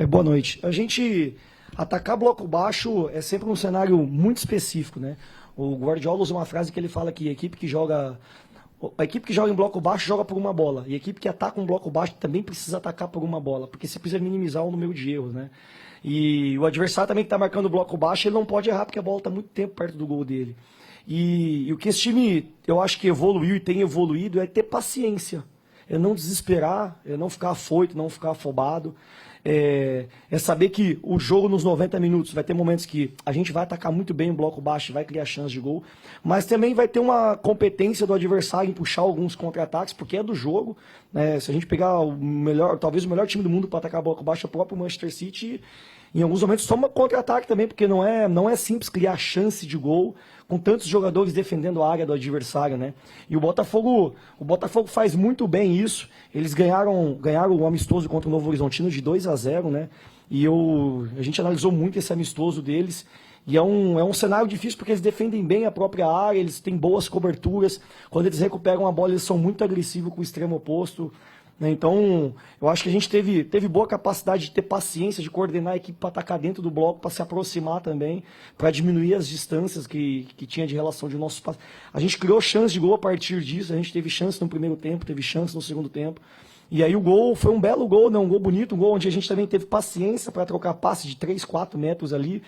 Boa noite. A gente atacar bloco baixo é sempre um cenário muito específico, né? O Guardiola usa uma frase que ele fala que a equipe que joga em bloco baixo joga por uma bola, e a equipe que ataca um bloco baixo também precisa atacar por uma bola, porque você precisa minimizar o número de erros, né? E o adversário também que está marcando o bloco baixo, ele não pode errar porque a bola está muito tempo perto do gol dele. E o que esse time, eu acho que evoluiu e tem evoluído é ter paciência. É não desesperar, é não ficar afoito, não ficar afobado. É saber que o jogo nos 90 minutos vai ter momentos que a gente vai atacar muito bem o bloco baixo, vai criar chance de gol, mas também vai ter uma competência do adversário em puxar alguns contra-ataques, porque é do jogo, né? Se a gente pegar o melhor, talvez o melhor time do mundo para atacar bloco baixo é o próprio Manchester City, em alguns momentos toma contra-ataque também, porque não é simples criar chance de gol com tantos jogadores defendendo a área do adversário, né? E o Botafogo faz muito bem isso. Eles ganharam o amistoso contra o Novo Horizontino de 2-0, né? E a gente analisou muito esse amistoso deles. E é um cenário difícil porque eles defendem bem a própria área, eles têm boas coberturas. Quando eles recuperam a bola, eles são muito agressivos com o extremo oposto. Então, eu acho que a gente teve boa capacidade de ter paciência, de coordenar a equipe para atacar dentro do bloco, para se aproximar também, para diminuir as distâncias que tinha de relação de nossos passos. A gente criou chance de gol a partir disso, a gente teve chance no primeiro tempo, teve chance no segundo tempo. E aí o gol foi um belo gol, né? Um gol bonito, um gol onde a gente também teve paciência para trocar passe de 3, 4 metros ali.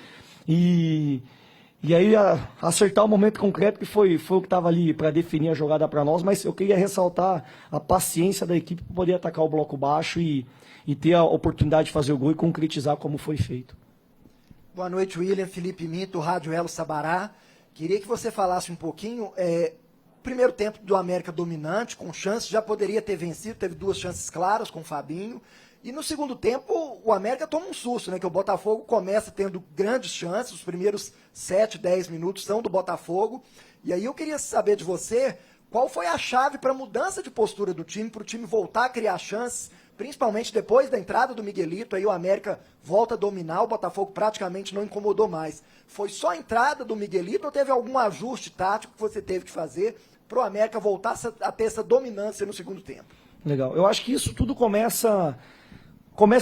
E aí acertar o momento concreto que foi o que estava ali para definir a jogada para nós, mas eu queria ressaltar a paciência da equipe para poder atacar o bloco baixo e ter a oportunidade de fazer o gol e concretizar como foi feito. Boa noite, William, Felipe Minto, Rádio Elo Sabará. Queria que você falasse um pouquinho, primeiro tempo do América dominante, com chances, já poderia ter vencido, teve 2 chances claras com o Fabinho. E no segundo tempo, o América toma um susto, né? Que o Botafogo começa tendo grandes chances, os primeiros 7, 10 minutos são do Botafogo. E aí eu queria saber de você, qual foi a chave para a mudança de postura do time, para o time voltar a criar chances, principalmente depois da entrada do Miguelito, aí o América volta a dominar, o Botafogo praticamente não incomodou mais. Foi só a entrada do Miguelito ou teve algum ajuste tático que você teve que fazer para o América voltar a ter essa dominância no segundo tempo? Legal. Eu acho que isso tudo começa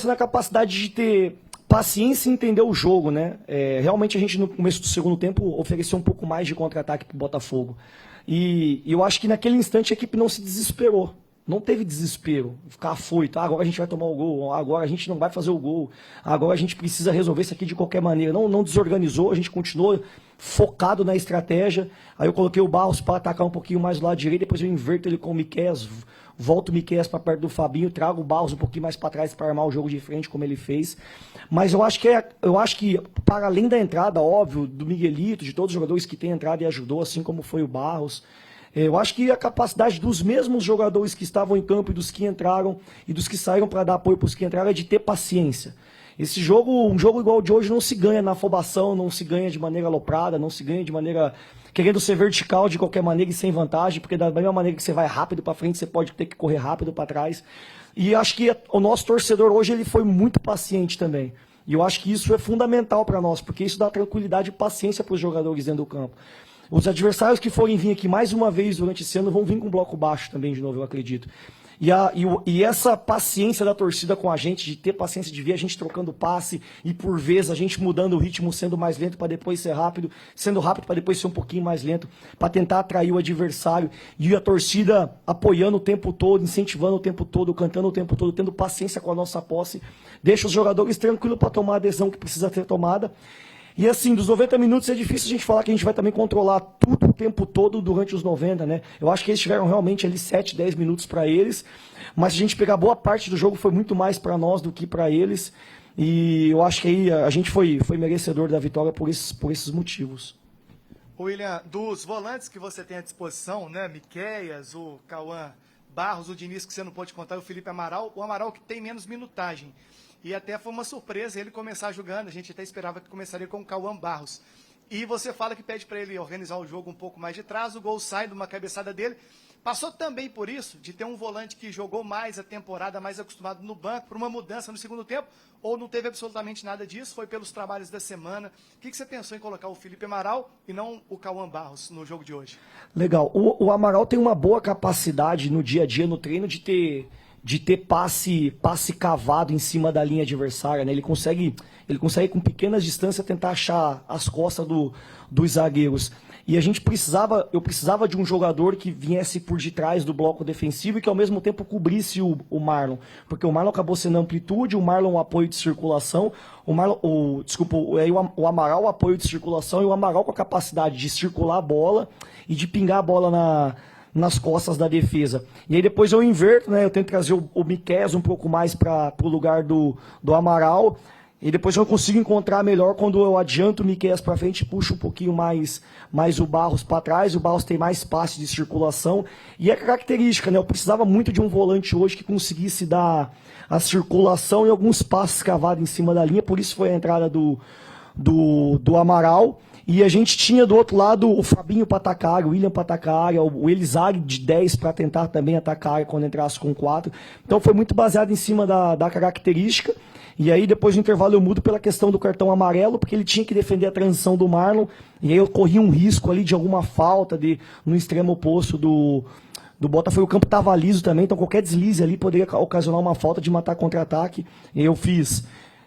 na capacidade de ter paciência e entender o jogo, né? Realmente a gente no começo do segundo tempo ofereceu um pouco mais de contra-ataque para o Botafogo. E eu acho que naquele instante a equipe não se desesperou. Não teve desespero, ficar afoito, agora a gente vai tomar o gol, agora a gente não vai fazer o gol, agora a gente precisa resolver isso aqui de qualquer maneira. Não desorganizou, a gente continuou focado na estratégia. Aí eu coloquei o Barros para atacar um pouquinho mais do lado direito, depois eu inverto ele com o Miqueias, volto o Miqueias para perto do Fabinho, trago o Barros um pouquinho mais para trás para armar o jogo de frente, como ele fez. Mas eu acho que para além da entrada, óbvio, do Miguelito, de todos os jogadores que têm entrado e ajudou, assim como foi o Barros, eu acho que a capacidade dos mesmos jogadores que estavam em campo e dos que entraram e dos que saíram para dar apoio para os que entraram é de ter paciência. Esse jogo, um jogo igual o de hoje, não se ganha na afobação, não se ganha de maneira aloprada, não se ganha de maneira querendo ser vertical de qualquer maneira e sem vantagem, porque da mesma maneira que você vai rápido para frente, você pode ter que correr rápido para trás. E acho que o nosso torcedor hoje ele foi muito paciente também. E eu acho que isso é fundamental para nós, porque isso dá tranquilidade e paciência para os jogadores dentro do campo. Os adversários que forem vir aqui mais uma vez durante esse ano vão vir com bloco baixo também de novo, eu acredito. E essa paciência da torcida com a gente, de ter paciência de ver a gente trocando passe e por vezes a gente mudando o ritmo, sendo mais lento para depois ser rápido, sendo rápido para depois ser um pouquinho mais lento, para tentar atrair o adversário e a torcida apoiando o tempo todo, incentivando o tempo todo, cantando o tempo todo, tendo paciência com a nossa posse, deixa os jogadores tranquilos para tomar a adesão que precisa ser tomada. E assim, dos 90 minutos é difícil a gente falar que a gente vai também controlar tudo o tempo todo durante os 90, né? Eu acho que eles tiveram realmente ali 7, 10 minutos para eles, mas se a gente pegar boa parte do jogo foi muito mais para nós do que para eles. E eu acho que aí a gente foi merecedor da vitória por esses motivos. William, dos volantes que você tem à disposição, né? Miqueias, o Cauã Barros, o Diniz que você não pode contar, o Felipe Amaral, o Amaral que tem menos minutagem. E até foi uma surpresa ele começar jogando, a gente até esperava que começaria com o Cauã Barros. E você fala que pede para ele organizar o jogo um pouco mais de trás, o gol sai de uma cabeçada dele. Passou também por isso, de ter um volante que jogou mais a temporada, mais acostumado no banco, por uma mudança no segundo tempo, ou não teve absolutamente nada disso, foi pelos trabalhos da semana. O que você pensou em colocar o Felipe Amaral e não o Cauã Barros no jogo de hoje? Legal, o Amaral tem uma boa capacidade no dia a dia, no treino, de de ter passe cavado em cima da linha adversária, né? Ele consegue com pequenas distâncias tentar achar as costas dos zagueiros. E eu precisava de um jogador que viesse por detrás do bloco defensivo e que ao mesmo tempo cobrisse o Marlon. Porque o Marlon acabou sendo amplitude, o Marlon o apoio de circulação, o Amaral o apoio de circulação e o Amaral com a capacidade de circular a bola e de pingar a bola nas costas da defesa. E aí depois eu inverto, né? Eu tento trazer o Miqueias um pouco mais para o lugar do Amaral. E depois eu consigo encontrar melhor quando eu adianto o Miqueias para frente e puxo um pouquinho mais o Barros para trás. O Barros tem mais espaço de circulação. E é característica, né? Eu precisava muito de um volante hoje que conseguisse dar a circulação e alguns passes cavados em cima da linha. Por isso foi a entrada do Amaral. E a gente tinha do outro lado o Fabinho para atacar área, o William para atacar área, o Elisari de 10 para tentar também atacar área quando entrasse com 4. Então foi muito baseado em cima da característica. E aí depois do intervalo eu mudo pela questão do cartão amarelo, porque ele tinha que defender a transição do Marlon. E aí eu corri um risco ali de alguma falta no extremo oposto do Botafogo. O campo estava liso também, então qualquer deslize ali poderia ocasionar uma falta de matar contra-ataque. E eu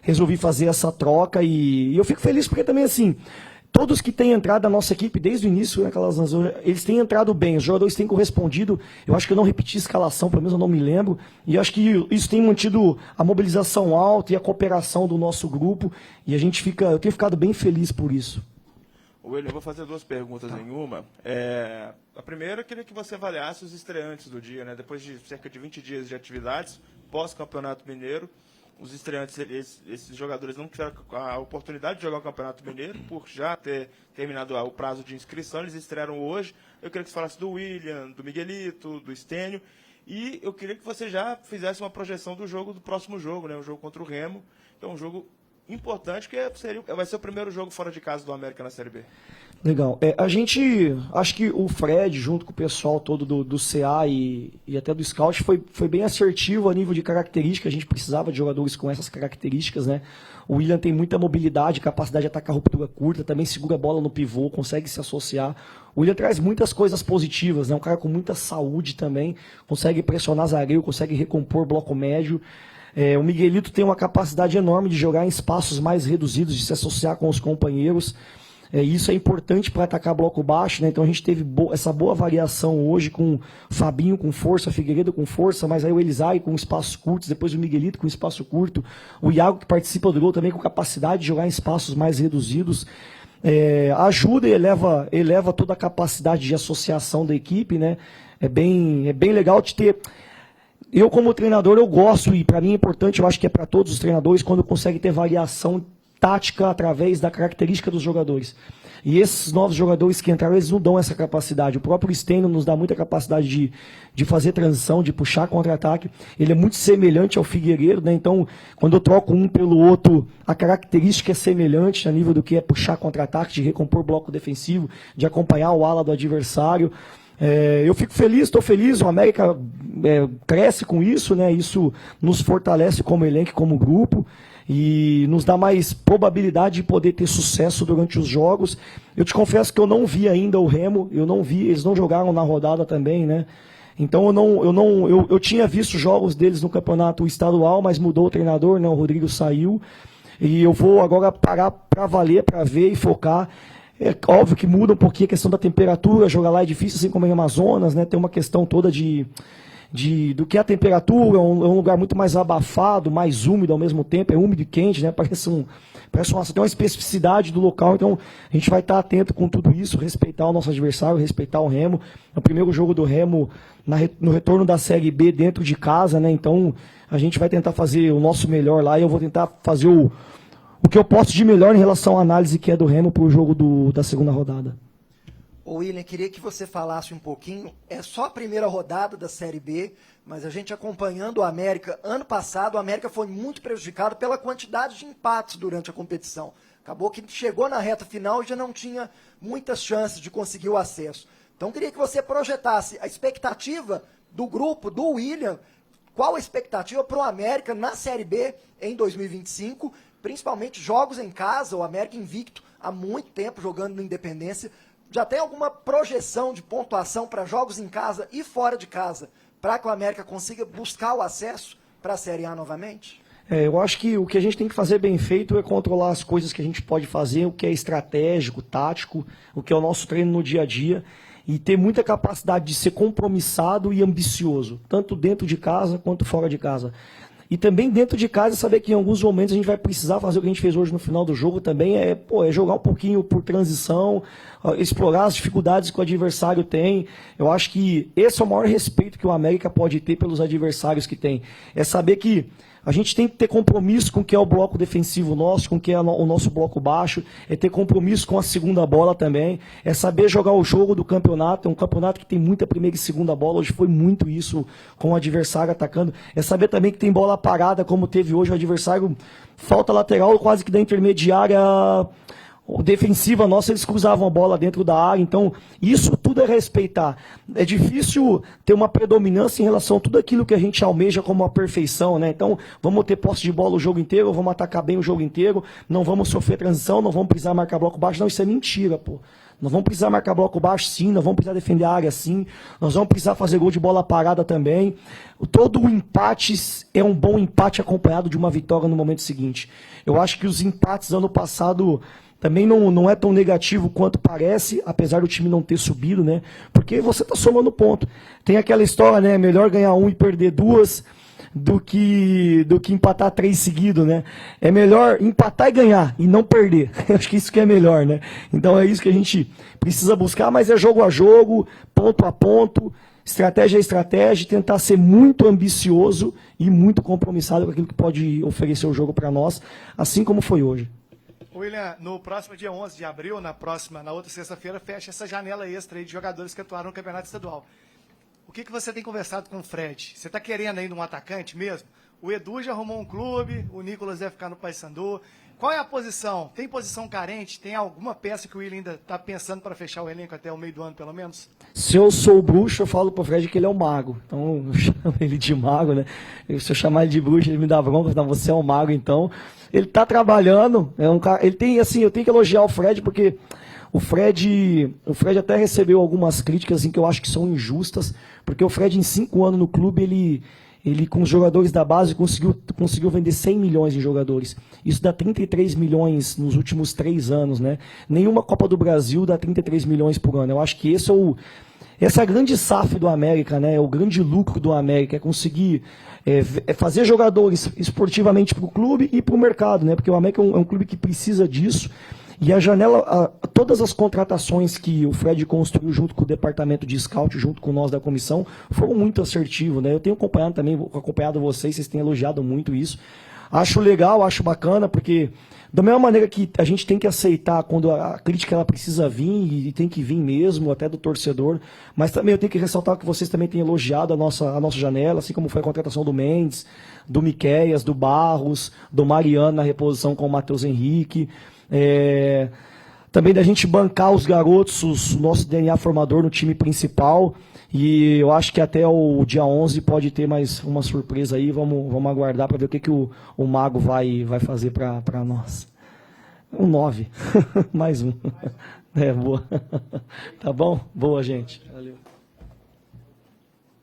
resolvi fazer essa troca e eu fico feliz porque também assim... Todos que têm entrado na nossa equipe desde o início, eles têm entrado bem, os jogadores têm correspondido. Eu acho que eu não repeti a escalação, pelo menos eu não me lembro. E eu acho que isso tem mantido a mobilização alta e a cooperação do nosso grupo. E eu tenho ficado bem feliz por isso. William, eu vou fazer 2 perguntas em uma. A primeira, eu queria que você avaliasse os estreantes do dia, né? Depois de cerca de 20 dias de atividades, pós-Campeonato Mineiro. Os estreantes, esses jogadores não tiveram a oportunidade de jogar o Campeonato Mineiro, por já ter terminado o prazo de inscrição, eles estrearam hoje. Eu queria que você falasse do William, do Miguelito, do Stênio, e eu queria que você já fizesse uma projeção do próximo jogo, né? O jogo contra o Remo, que é um jogo importante, que vai ser o primeiro jogo fora de casa do América na Série B. Legal. Acho que o Fred, junto com o pessoal todo do CA e até do Scout, foi bem assertivo a nível de característica. A gente precisava de jogadores com essas características, né? O William tem muita mobilidade, capacidade de atacar ruptura curta, também segura a bola no pivô, consegue se associar. O William traz muitas coisas positivas, né? Um cara com muita saúde também, consegue pressionar zagueiro, consegue recompor bloco médio. O Miguelito tem uma capacidade enorme de jogar em espaços mais reduzidos, de se associar com os companheiros. Isso é importante para atacar bloco baixo, né? Então a gente teve essa boa variação hoje com Fabinho com força, Figueiredo com força, mas aí o Elisai com espaços curtos, depois o Miguelito com espaço curto, o Iago que participa do gol também com capacidade de jogar em espaços mais reduzidos. Ajuda e eleva toda a capacidade de associação da equipe, né? É bem legal de ter. Eu, como treinador, eu gosto, e para mim é importante, eu acho que é para todos os treinadores, quando consegue ter variação tática através da característica dos jogadores. E esses novos jogadores que entraram, eles não dão essa capacidade. O próprio Stênio nos dá muita capacidade de fazer transição, de puxar contra-ataque. Ele é muito semelhante ao Figueiredo, né? Então, quando eu troco um pelo outro, a característica é semelhante a nível do que é puxar contra-ataque, de recompor bloco defensivo, de acompanhar o ala do adversário. Eu fico feliz, estou feliz, o América cresce com isso, né? Isso nos fortalece como elenco, como grupo, e nos dá mais probabilidade de poder ter sucesso durante os jogos. Eu te confesso que eu não vi ainda o Remo, eu não vi, eles não jogaram na rodada também, né? Então eu tinha visto jogos deles no campeonato estadual, mas mudou o treinador, né? O Rodrigo saiu, e eu vou agora parar para valer, para ver e focar. É óbvio que muda um pouquinho a questão da temperatura, jogar lá é difícil, assim como em Amazonas, né? Tem uma questão toda do que a temperatura, é um lugar muito mais abafado, mais úmido ao mesmo tempo, é úmido e quente, né? Tem uma especificidade do local, então a gente vai estar atento com tudo isso, respeitar o nosso adversário, respeitar o Remo. É o primeiro jogo do Remo no retorno da Série B dentro de casa, né? Então a gente vai tentar fazer o nosso melhor lá e eu vou tentar fazer o que eu posso de melhor em relação à análise que é do Remo para o jogo da segunda rodada. Ô William, queria que você falasse um pouquinho, é só a primeira rodada da Série B, mas a gente acompanhando o América, ano passado o América foi muito prejudicado pela quantidade de empates durante a competição. Acabou que chegou na reta final e já não tinha muitas chances de conseguir o acesso. Então queria que você projetasse a expectativa do grupo, do William, qual a expectativa para o América na Série B em 2025, principalmente jogos em casa, o América invicto há muito tempo jogando no Independência. Já tem alguma projeção de pontuação para jogos em casa e fora de casa para que o América consiga buscar o acesso para a Série A novamente? Eu acho que o que a gente tem que fazer bem feito é controlar as coisas que a gente pode fazer, o que é estratégico, tático, o que é o nosso treino no dia a dia, e ter muita capacidade de ser compromissado e ambicioso, tanto dentro de casa quanto fora de casa. E também dentro de casa saber que em alguns momentos a gente vai precisar fazer o que a gente fez hoje no final do jogo também, é jogar um pouquinho por transição, explorar as dificuldades que o adversário tem. Eu acho que esse é o maior respeito que o América pode ter pelos adversários que tem. É saber que a gente tem que ter compromisso com o que é o bloco defensivo nosso, com o que é o nosso bloco baixo, é ter compromisso com a segunda bola também, é saber jogar o jogo do campeonato, é um campeonato que tem muita primeira e segunda bola, hoje foi muito isso com o adversário atacando, é saber também que tem bola parada, como teve hoje o adversário, falta lateral quase que da intermediária defensiva nossa, eles cruzavam a bola dentro da área, então isso tudo é respeitar. É difícil ter uma predominância em relação a tudo aquilo que a gente almeja como a perfeição, né? Então vamos ter posse de bola o jogo inteiro, vamos atacar bem o jogo inteiro, não vamos sofrer transição, não vamos precisar marcar bloco baixo, não, isso é mentira, pô. Nós vamos precisar marcar bloco baixo sim, nós vamos precisar defender a área sim, nós vamos precisar fazer gol de bola parada também. Todo o empate é um bom empate acompanhado de uma vitória no momento seguinte. Eu acho que os empates ano passado também não é tão negativo quanto parece, apesar do time não ter subido, né? Porque você está somando ponto. Tem aquela história, né? Melhor ganhar um e perder duas do que empatar 3 seguidos, né? É melhor empatar e ganhar e não perder. Eu acho que isso que é melhor, né? Então é isso que a gente precisa buscar, mas é jogo a jogo, ponto a ponto, estratégia a estratégia, tentar ser muito ambicioso e muito compromissado com aquilo que pode oferecer o jogo para nós, assim como foi hoje. William, no próximo dia 11 de abril, na outra sexta-feira, fecha essa janela extra aí de jogadores que atuaram no Campeonato Estadual. O que você tem conversado com o Fred? Você está querendo ainda um atacante mesmo? O Edu já arrumou um clube, o Nicolas deve ficar no Paysandu. Qual é a posição? Tem posição carente? Tem alguma peça que o William ainda está pensando para fechar o elenco até o meio do ano, pelo menos? Se eu sou o bruxo, eu falo pro Fred que ele é o mago. Então, eu chamo ele de mago, né? Se eu chamar ele de bruxo, ele me dá bronca. Não, você é o mago, então. Ele tá trabalhando. É um cara, ele tem, assim, eu tenho que elogiar o Fred, porque o Fred até recebeu algumas críticas, assim, que eu acho que são injustas, porque o Fred, em 5 anos no clube, ele com os jogadores da base, conseguiu vender 100 milhões em jogadores. Isso dá 33 milhões nos últimos 3 anos, né? Nenhuma Copa do Brasil dá 33 milhões por ano. Eu acho que essa é a grande SAF do América, né? É o grande lucro do América, é conseguir fazer jogadores esportivamente para o clube e para o mercado, né? Porque o América é um clube que precisa disso. E a janela, todas as contratações que o Fred construiu junto com o departamento de scout, junto com nós da comissão, foram muito assertivos, né? Eu tenho acompanhado vocês têm elogiado muito isso. Acho legal, acho bacana, porque da mesma maneira que a gente tem que aceitar quando a crítica ela precisa vir, e tem que vir mesmo, até do torcedor, mas também eu tenho que ressaltar que vocês também têm elogiado a nossa janela, assim como foi a contratação do Mendes, do Miqueias, do Barros, do Mariano na reposição com o Matheus Henrique. Também da gente bancar os garotos, o nosso DNA formador no time principal, e eu acho que até o dia 11 pode ter mais uma surpresa aí, vamos aguardar para ver o que o Mago vai fazer para nós. Um 9, mais um. Boa. Tá bom? Boa, gente. Valeu.